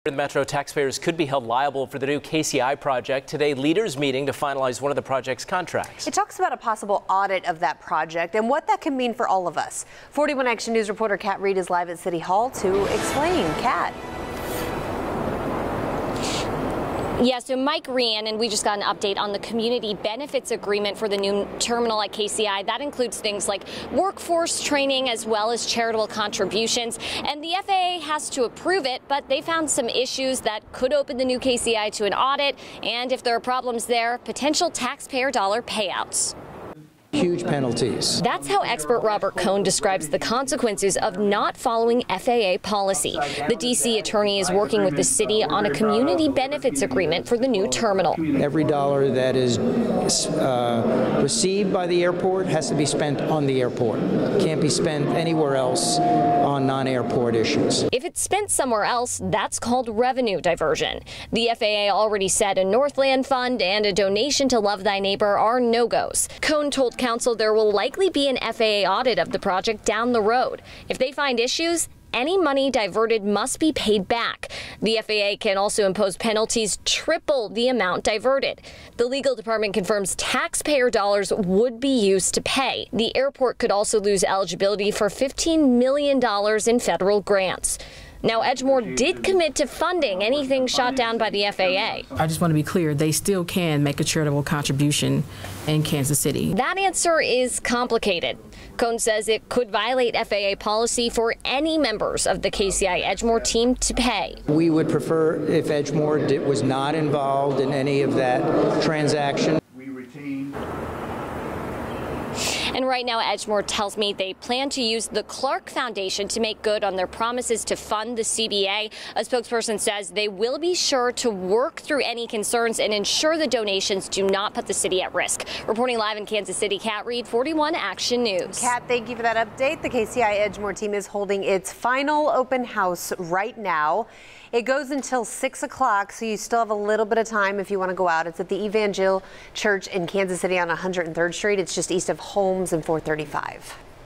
The Metro taxpayers could be held liable for the new KCI project. Today, leaders meeting to finalize one of the project's contracts. It talks about a possible audit of that project and what that can mean for all of us. 41 Action News reporter Kat Reed is live at City Hall to explain. Kat. Yeah, so Mike Rhiannon, we just got an update on the community benefits agreement for the new terminal at KCI. That includes things like workforce training as well as charitable contributions. And the FAA has to approve it, but they found some issues that could open the new KCI to an audit. And if there are problems there, potential taxpayer dollar payouts. Huge penalties. That's how expert Robert Cohn describes the consequences of not following FAA policy. The D.C. attorney is working with the city on a community benefits agreement for the new terminal. Every dollar that is received by the airport has to be spent on the airport. Can't be spent anywhere else on non-airport issues. If it's spent somewhere else, that's called revenue diversion. The FAA already said a Northland Fund and a donation to Love Thy Neighbor are no-goes. Cohn told Council there will likely be an FAA audit of the project down the road. If they find issues, any money diverted must be paid back. The FAA can also impose penalties triple the amount diverted. The legal department confirms taxpayer dollars would be used to pay. The airport could also lose eligibility for $15 million in federal grants. Now, Edgemoor did commit to funding anything shot down by the FAA. I just want to be clear, they still can make a charitable contribution in Kansas City. That answer is complicated. Cohn says it could violate FAA policy for any members of the KCI Edgemoor team to pay. We would prefer if Edgemoor was not involved in any of that transaction. And right now, Edgemoor tells me they plan to use the Clark Foundation to make good on their promises to fund the CBA. A spokesperson says they will be sure to work through any concerns and ensure the donations do not put the city at risk. Reporting live in Kansas City, Kat Reed, 41 Action News. Kat, thank you for that update. The KCI Edgemoor team is holding its final open house right now. It goes until 6 o'clock, so you still have a little bit of time if you want to go out. It's at the Evangel Church in Kansas City on 103rd Street. It's just east of Holmes and 435.